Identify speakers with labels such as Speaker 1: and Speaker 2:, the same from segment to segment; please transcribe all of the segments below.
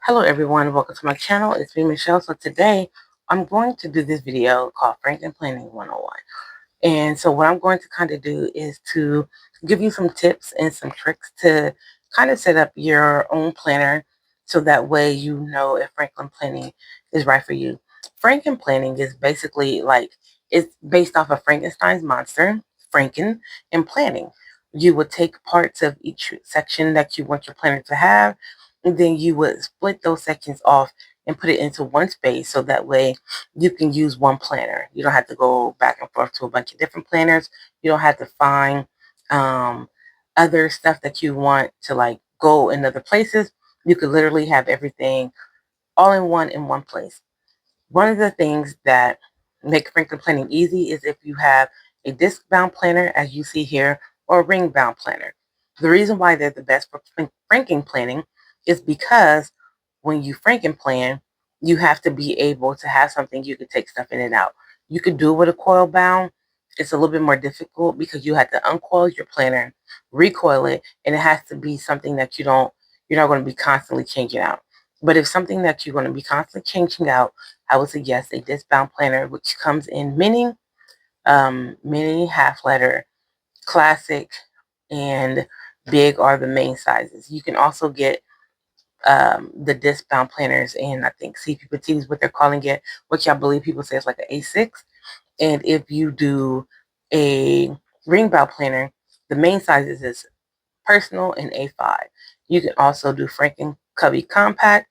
Speaker 1: Hello everyone, welcome to my channel. It's me, Michelle. So today I'm going to do this video called Frankenplanning 101. And so what I'm going to kind of do is to give you some tips and some tricks to kind of set up your own planner so that way you know if Franklin planning is right for you. Frankenplanning is basically like it's based off of Frankenstein's monster, Franken, and planning. You would take parts of each section that you want your planner to have, and then you would split those sections off and put it into one space so that way you can use one planner. You don't have to go back and forth to a bunch of different planners. You don't have to find um, other stuff that you want to like go in other places. You could literally have everything all in one place. One of the things that make Franklin planning easy is if you have a disc bound planner, as you see here, or a ring bound planner. The reason why they're the best for Franken planning is because when you Franken plan, you have to be able to have something you can take stuff in and out. You could do it with a coil bound. It's a little bit more difficult because you have to uncoil your planner, recoil it, and it has to be something that you're not going to be constantly changing out. But if something that you're going to be constantly changing out, I would suggest a disc bound planner, which comes in mini, half letter, classic, and big are the main sizes. You can also get the disc bound planners and I think CP Petit is what they're calling it, which I believe people say is like an A6. And if you do a ring bound planner, the main sizes is personal and A5. You can also do Franken Cubby Compact,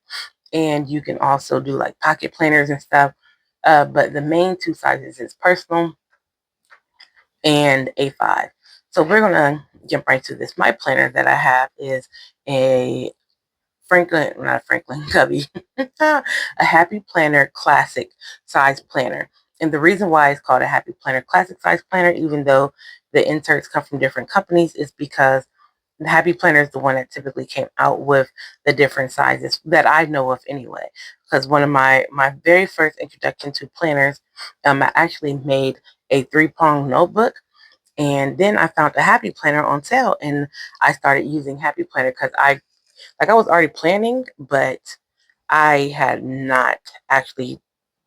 Speaker 1: and you can also do like pocket planners and stuff. But the main two sizes is personal and A5. So we're gonna jump right to this. My planner that I have is a Franklin, not a Franklin Cubby, a Happy Planner Classic size planner. And the reason why it's called a Happy Planner Classic size planner, even though the inserts come from different companies, is because the Happy Planner is the one that typically came out with the different sizes that I know of anyway. Because one of my very first introduction to planners, I actually made a 3-prong notebook, and then I found a Happy Planner on sale, and I started using Happy Planner because I was already planning, but I had not actually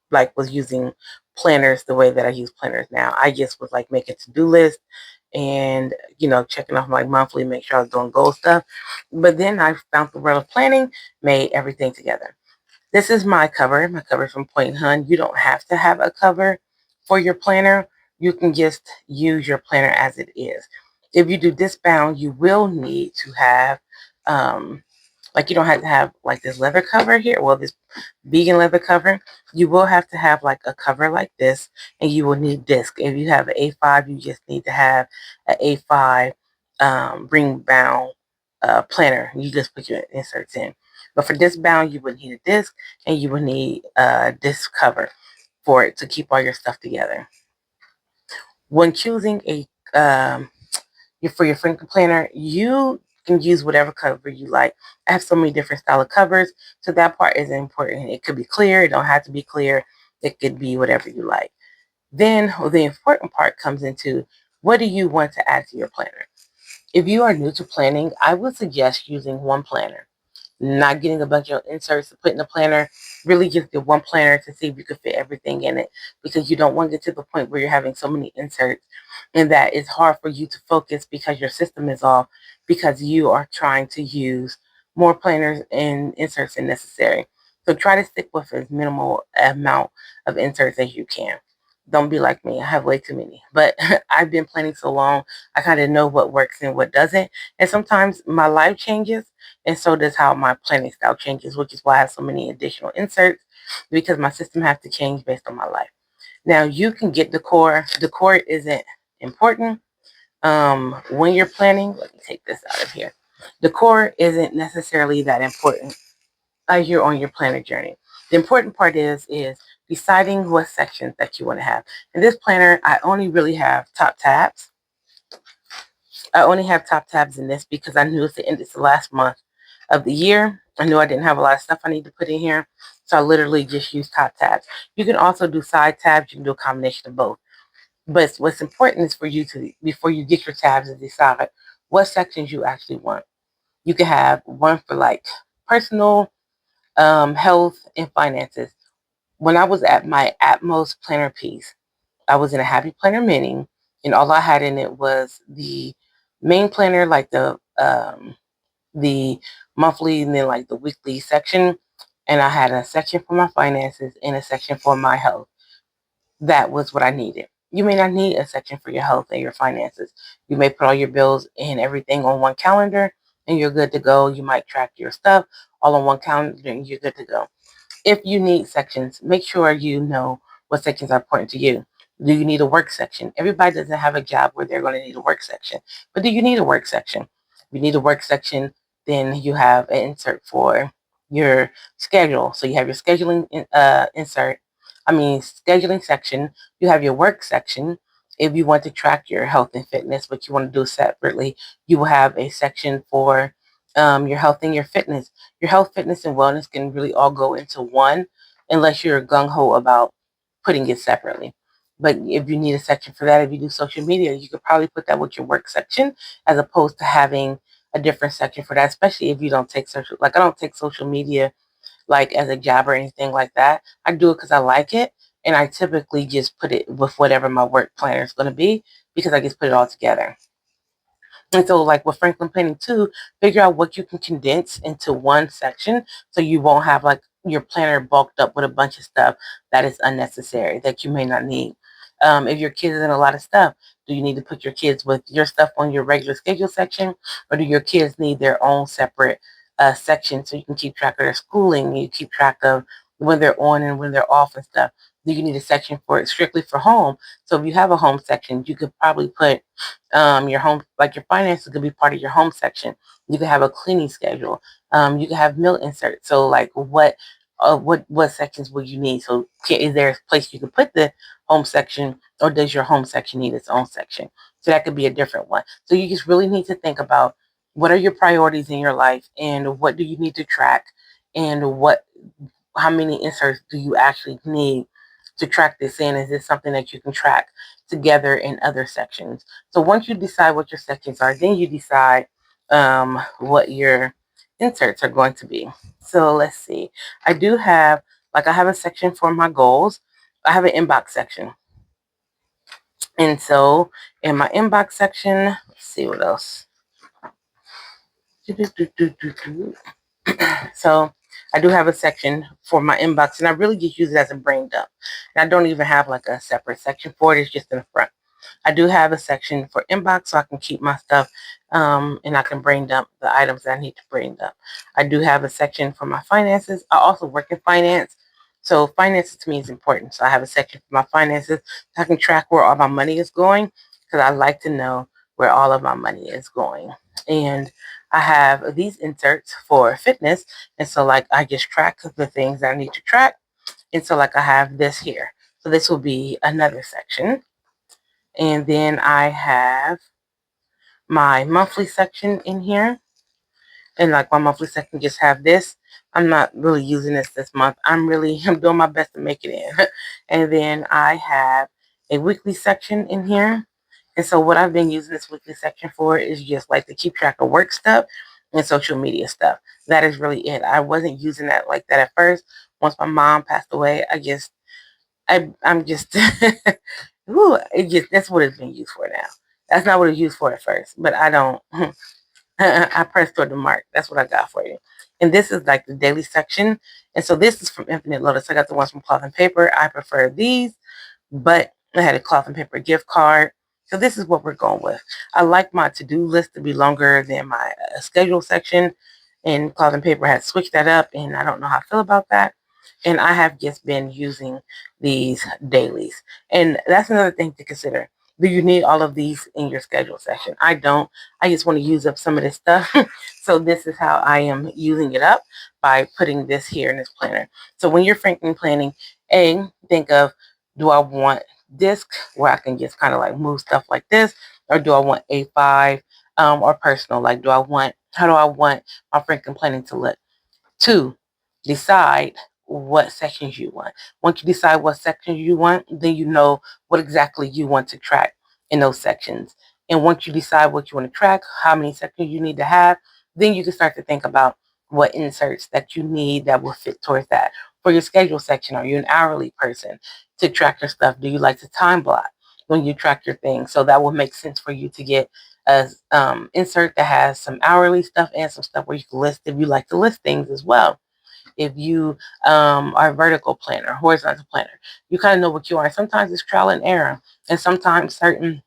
Speaker 1: like was using planners the way that I use planners now. I just was like making to-do lists and checking off my monthly, make sure I was doing goal stuff. But then I found the world of planning, made everything together. This is my cover. My cover from Point Hun. You don't have to have a cover for your planner. You can just use your planner as it is. If you do disc bound, you will need to have like you don't have to have like this leather cover here. Well, this vegan leather cover. You will have to have like a cover like this, and you will need disc. If you have an A5, you just need to have an A5 ring bound planner. You just put your inserts in. But for disc bound, you would need a disc, and you would need a disc cover for it to keep all your stuff together. When choosing a for your Franken planner, you can use whatever cover you like. I have so many different style of covers, so that part is important. It could be clear, it don't have to be clear. It could be whatever you like. Then the important part comes into what do you want to add to your planner? If you are new to planning, I would suggest using one planner, not getting a bunch of inserts to put in the planner. Really just get one planner to see if you can fit everything in it, because you don't want to get to the point where you're having so many inserts and that it's hard for you to focus because your system is off because you are trying to use more planners and inserts than necessary. So try to stick with as minimal amount of inserts as you can. Don't be like me. I have way too many. But I've been planning so long, I kind of know what works and what doesn't. And sometimes my life changes, and so does how my planning style changes, which is why I have so many additional inserts, because my system has to change based on my life. Now you can get decor. Decor isn't important when you're planning. Let me take this out of here. Decor isn't necessarily that important as you're on your planner journey. The important part is deciding what sections that you want to have. In this planner, I only really have top tabs. I only have top tabs in this because I knew it's the last month of the year. I knew I didn't have a lot of stuff I need to put in here, so I literally just use top tabs. You can also do side tabs. You can do a combination of both. But what's important is for you to, before you get your tabs, and decide what sections you actually want. You can have one for like personal, Health and finances. When I was at my Atmos planner piece, I was in a Happy Planner Mini, and all I had in it was the main planner, like the monthly and then like the weekly section, and I had a section for my finances and a section for my health. That was what I needed. You may not need a section for your health and your finances. You may put all your bills and everything on one calendar and you're good to go. You might track your stuff all on one calendar and you're good to go. If you need sections, make sure you know what sections are important to you. Do you need a work section? Everybody doesn't have a job where they're going to need a work section, but do you need a work section? If you need a work section, then you have an insert for your schedule. So you have your scheduling scheduling section. You have your work section. If you want to track your health and fitness, but you want to do separately, you will have a section for your health and your fitness. Your health, fitness, and wellness can really all go into one unless you're gung ho about putting it separately. But if you need a section for that, if you do social media, you could probably put that with your work section as opposed to having a different section for that, especially if you don't take like I don't take social media like as a job or anything like that. I do it because I like it. And I typically just put it with whatever my work planner is going to be because I just put it all together. And so, like with Franklin Planning too, figure out what you can condense into one section so you won't have like your planner bulked up with a bunch of stuff that is unnecessary that you may not need. If your kids is in a lot of stuff, do you need to put your kids with your stuff on your regular schedule section, or do your kids need their own separate section so you can keep track of their schooling, you keep track of when they're on and when they're off and stuff? Do you need a section for it strictly for home? So if you have a home section, you could probably put your home, like your finances could be part of your home section. You could have a cleaning schedule. You could have meal inserts. So like what sections will you need? So is there a place you can put the home section, or does your home section need its own section? So that could be a different one. So you just really need to think about what are your priorities in your life and what do you need to track, and how many inserts do you actually need to track this in? Is this something that you can track together in other sections? So once you decide what your sections are, then you decide what your inserts are going to be. So let's see. I have a section for my goals. I have an inbox section. And so in my inbox section, let's see what else. So I do have a section for my inbox, and I really just use it as a brain dump. And I don't even have like a separate section for it. It's just in the front. I do have a section for inbox so I can keep my stuff and I can brain dump the items that I need to brain dump. I do have a section for my finances. I also work in finance. So finances to me is important. So I have a section for my finances so I can track where all my money is going because I like to know where all of my money is going. And I have these inserts for fitness. And so like I just track the things that I need to track. And so like I have this here. So this will be another section. And then I have my monthly section in here. And like my monthly section just have this. I'm not really using this month. I'm doing my best to make it in. And then I have a weekly section in here. And so what I've been using this weekly section for is just like to keep track of work stuff and social media stuff. That is really it. I wasn't using that like that at first. Once my mom passed away, I'm just, that's what it's been used for now. That's not what it's used for at first, but I don't, I pressed toward the mark. That's what I got for you. And this is like the daily section. And so this is from Infinite Lotus. I got the ones from Cloth and Paper. I prefer these, but I had a Cloth and Paper gift card. So this is what we're going with. I like my to-do list to be longer than my schedule section. And Cloth and Paper had switched that up, and I don't know how I feel about that. And I have just been using these dailies. And that's another thing to consider. Do you need all of these in your schedule section? I don't. I just want to use up some of this stuff. So this is how I am using it up, by putting this here in this planner. So when you're Franklin planning, think of, do I want disc where I can just kind of like move stuff like this, or do I want A5 or personal? Like, how do I want my Franklin planning to look? Two, decide what sections you want. Once you decide what sections you want, then you know what exactly you want to track in those sections. And once you decide what you want to track, how many sections you need to have, then you can start to think about what inserts that you need that will fit towards that. For your schedule section, are you an hourly person to track your stuff? Do you like to time block when you track your things? So that will make sense for you to get a insert that has some hourly stuff and some stuff where you can list if you like to list things as well. If you are a vertical planner, horizontal planner, you kind of know what you are. Sometimes it's trial and error, and sometimes certain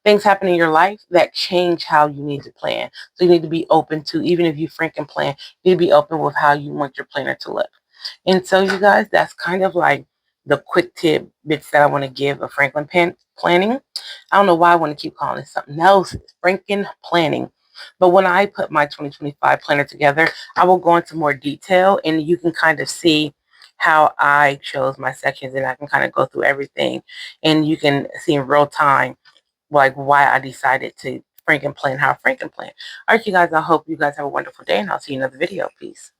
Speaker 1: things happen in your life that change how you need to plan. So you need to be open to, even if you Franken plan, you need to be open with how you want your planner to look. And so you guys, that's kind of like the quick tip bits that I want to give of planning. I don't know why I want to keep calling it something else. It's Franken planning. But when I put my 2025 planner together, I will go into more detail and you can kind of see how I chose my sections, and I can kind of go through everything and you can see in real time like why I decided to Frankenplan how Frankenplan. All right, you guys, I hope you guys have a wonderful day and I'll see you in another video. Peace.